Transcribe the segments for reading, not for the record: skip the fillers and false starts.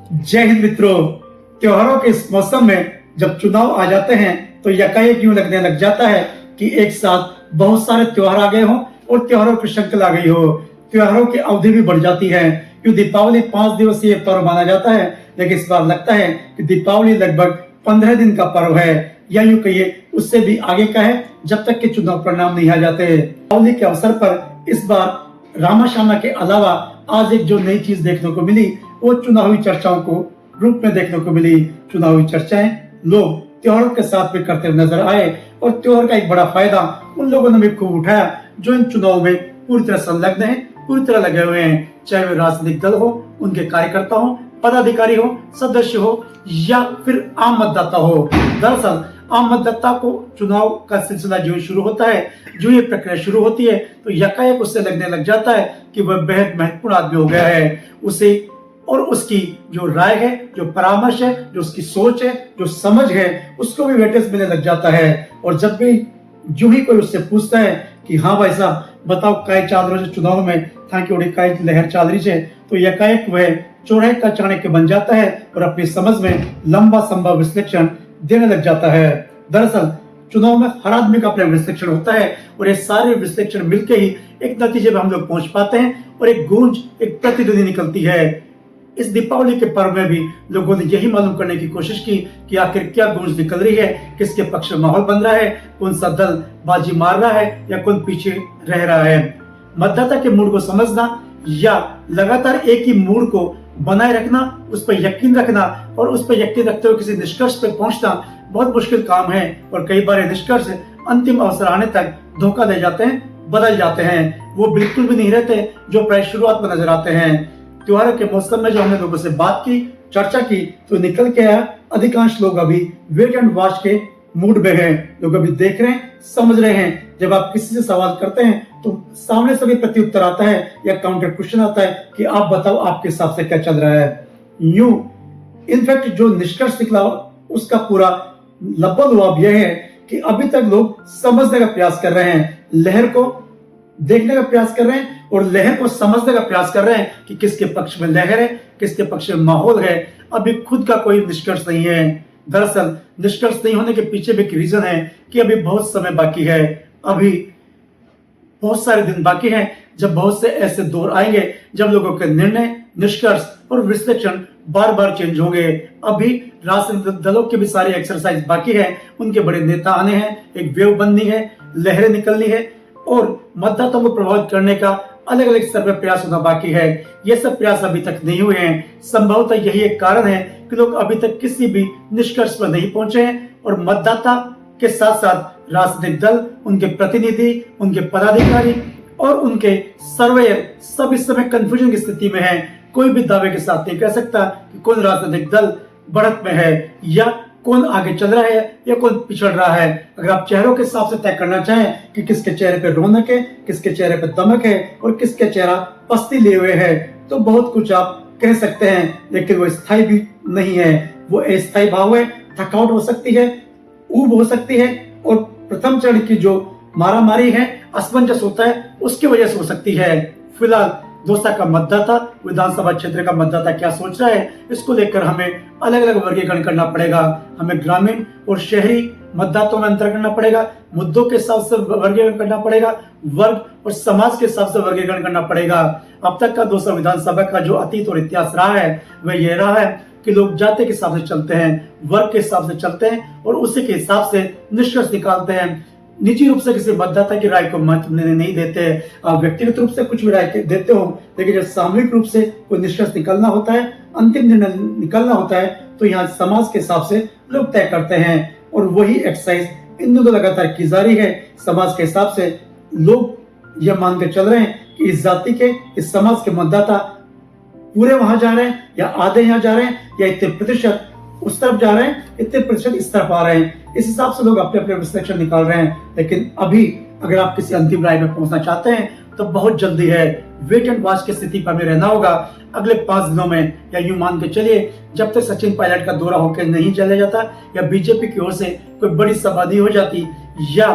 जय हिंद मित्रों। त्योहारों के इस मौसम में जब चुनाव आ जाते हैं तो यकायक यूं लगने लग जाता है कि एक साथ बहुत सारे त्योहार आ गए हों और त्योहारों की शक्ल आ गई हो। त्योहारों की अवधि भी बढ़ जाती है। क्यों दीपावली 5 दिवसीय पर्व माना जाता है, लेकिन इस बार लगता है कि दीपावली लगभग 15 दिन का पर्व है, या यूं कहिए उससे भी आगे का है, जब तक कि चुनाव परिणाम नहीं आ जाते। दीपावली के अवसर पर इस बार रामाश्यामा के अलावा आज एक जो नई चीज देखने को मिली वो चुनावी चर्चाओं को रूप में देखने को मिली। चुनावी चर्चाएं लोग त्योहारों के साथ भी करते हुए नजर आए और त्योहार का एक बड़ा फायदा उन लोगों ने भी खूब उठाया जो इन चुनाव में पूरी तरह संलग्न है, पूरी तरह लगे हुए हैं, चाहे वे राजनीतिक दल हो, उनके कार्यकर्ता हो, पदाधिकारी हो, सदस्य हो या फिर आम मतदाता हो। दरअसल आम मतदाता को चुनाव का सिलसिला जो शुरू होता है, जो ये प्रक्रिया शुरू होती है, तो यकायक उससे लगने लग जाता है कि वह बेहद महत्वपूर्ण आदमी हो गया है। उसे और उसकी जो राय है, जो परामर्श है, जो उसकी सोच है, जो समझ है, उसको भी वेटेज मिलने लग जाता है। और जब भी जो ही कोई उससे पूछता है कि हाँ भाई साहब बताओ काय चाल रहे चुनाव में था कि उड़ी काय लहर चाल रही है, तो यकायक वह चौराहे का चाणक्य बन जाता है और अपनी समझ में लंबा संभव विश्लेषण देने लग जाता है। दरअसल चुनाव में हर आदमी का अपना विश्लेषण होता है और ये सारे विश्लेषण मिलकर ही एक नतीजे पर हम लोग पहुंच पाते हैं और एक गूंज, एक प्रतिध्वनि निकलती है। इस दीपावली के पर्व में भी लोगों ने यही मालूम करने की कोशिश की कि आखिर क्या गूंज निकल रही है, किसके पक्ष में माहौल बन रहा है, कौन सा दल बाजी मार रहा है या कौन पीछे रह रहा है। मतदाता के मूड को समझना या लगातार एक ही मूड को बनाए रखना, उस पर यकीन रखना और उस पर यकीन रखते हुए किसी निष्कर्ष पर पहुंचना बहुत मुश्किल काम है और कई बार ये निष्कर्ष अंतिम अवसर आने तक धोखा दे जाते हैं, बदल जाते हैं। वो बिल्कुल भी नहीं रहते जो प्राय शुरुआत में नजर आते हैं। त्योहारों के मौसम में जो हमने लोगों से बात की, चर्चा की, तो निकल के आया अधिकांश लोग अभी वेट एंड वॉच के मूड में हैं। लोग अभी देख रहे हैं, समझ रहे हैं। जब आप किसी से सवाल करते हैं तो सामने से भी प्रत्युत्तर आता है या काउंटर क्वेश्चन आता है कि आप बताओ आपके हिसाब से क्या चल रहा है। यूं इनफैक्ट जो निष्कर्ष निकला उसका पूरा लब्बल लुआब यह है कि अभी तक लोग समझने का प्रयास कर रहे हैं, लहर को देखने का प्रयास कर रहे हैं और लहर को समझने का प्रयास कर रहे हैं कि किसके पक्ष में लहर है, किसके पक्ष में माहौल है। अभी खुद का कोई निष्कर्ष नहीं है। दरअसल निष्कर्ष नहीं होने के पीछे भी एक रीजन है कि अभी बहुत समय बाकी है, अभी बहुत सारे दिन बाकी हैं, जब बहुत से ऐसे दौर आएंगे जब लोगों के निर्णय, निष्कर्ष और विश्लेषण बार बार चेंज होंगे। अभी राजनीतिक दलों की भी सारी एक्सरसाइज बाकी है, उनके बड़े नेता आने हैं, एक वेव बननी है, लहरें निकलनी है और मतदाताओं को प्रभावित करने का अलग अलग स्तर पर प्रयास होना बाकी है। ये सब प्रयास अभी तक नहीं हुए हैं। संभवतः यही एक कारण है कि लोग अभी तक किसी भी निष्कर्ष पर नहीं पहुंचे हैं और मतदाता के साथ साथ राजनीतिक दल, उनके प्रतिनिधि, उनके पदाधिकारी और उनके सर्वेयर सब इस समय कंफ्यूजन की स्थिति में हैं। कोई भी दावे के साथ नहीं कह सकता कि कौन राजनीतिक दल बढ़त में है या कौन आगे चल रहा है या कौन पिछड़ रहा है। अगर आप चेहरों के हिसाब से तय करना चाहें कि किसके चेहरे पे रौनक है, किसके चेहरे पे दमक है और किसके चेहरा पस्ती लिए हुए है, तो बहुत कुछ आप कह सकते हैं, लेकिन वो स्थायी भी नहीं है। वो अस्थायी भाव है, थकावट हो सकती है, ऊब हो सकती है और प्रथम चरण की जो मारामारी है, असमंजस होता है, उसकी वजह से हो सकती है। फिलहाल दोसा का मतदाता, विधानसभा क्षेत्र का मतदाता क्या सोच रहा है, इसको लेकर हमें अलग अलग वर्गीकरण करना पड़ेगा। हमें ग्रामीण और शहरी मतदाताओं में अंतर करना पड़ेगा, मुद्दों के हिसाब से वर्गीकरण करना पड़ेगा, वर्ग और समाज के हिसाब से वर्गीकरण करना पड़ेगा। अब तक का दोसा विधानसभा का जो अतीत और इतिहास रहा है वह यह रहा है कि लोग जाति के हिसाब से चलते हैं, वर्ग के हिसाब से चलते हैं और उसी के हिसाब से निष्कर्ष निकालते हैं। निजी रूप से किसी मतदाता की राय को महत्व नहीं देते। आप व्यक्तिगत रूप से कुछ भी राय देते हो, लेकिन जब सामूहिक रूप से कोई निष्कर्ष निकलना होता है, अंतिम निर्णय निकलना होता है, तो यहाँ समाज के हिसाब से लोग तय करते हैं और वही एक्सरसाइज इन दिनों लगातार की जा रही है। समाज के हिसाब से लोग यह मान के चल रहे हैं कि इस जाति के, इस समाज के मतदाता पूरे वहां जा रहे हैं या आधे यहाँ जा रहे हैं या इतने प्रतिशत उस तरफ जा रहे हैं, इतने प्रतिशत इस तरफ आ रहे हैं। इस हिसाब से लोग अपने अपने विश्लेषण निकाल रहे हैं। लेकिन अभी अगर आप किसी अंतिम राय में पहुंचना चाहते हैं तो बहुत जल्दी है, वेट एंड वॉच की स्थिति पर हमें रहना होगा। अगले 5 दिनों में या यूं मान के चलिए जब तक सचिन पायलट का दौरा होकर नहीं चला जाता या बीजेपी की ओर से कोई बड़ी सभा नहीं हो जाती या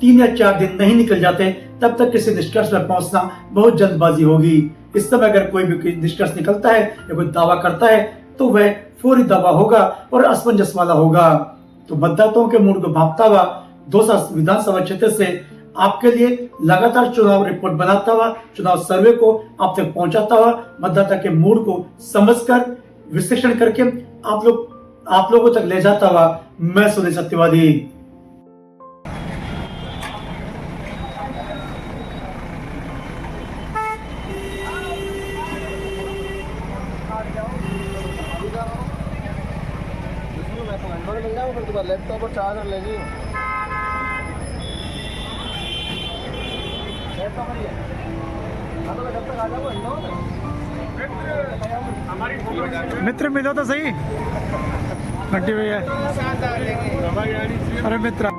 3 या 4 दिन नहीं निकल जाते, तब तक किसी निष्कर्ष पर पहुंचना बहुत जल्दबाजी होगी। इस समय अगर कोई भी निष्कर्ष निकलता है या कोई दावा करता है तो वह फौरी दबा होगा और असमंजस वाला होगा। तो मतदाताओं के मूड को भांपता हुआ दौसा विधानसभा क्षेत्र से आपके लिए लगातार चुनाव रिपोर्ट बनाता हुआ, चुनाव सर्वे को आप तक पहुंचाता हुआ, मतदाता के मूड को समझकर विश्लेषण करके आप लोगों तक ले जाता हुआ मैं सुनील सत्यवादी। लैपटॉप और चार्जर ले ली मित्र मिलो तो सही घंटी भैया। अरे मित्र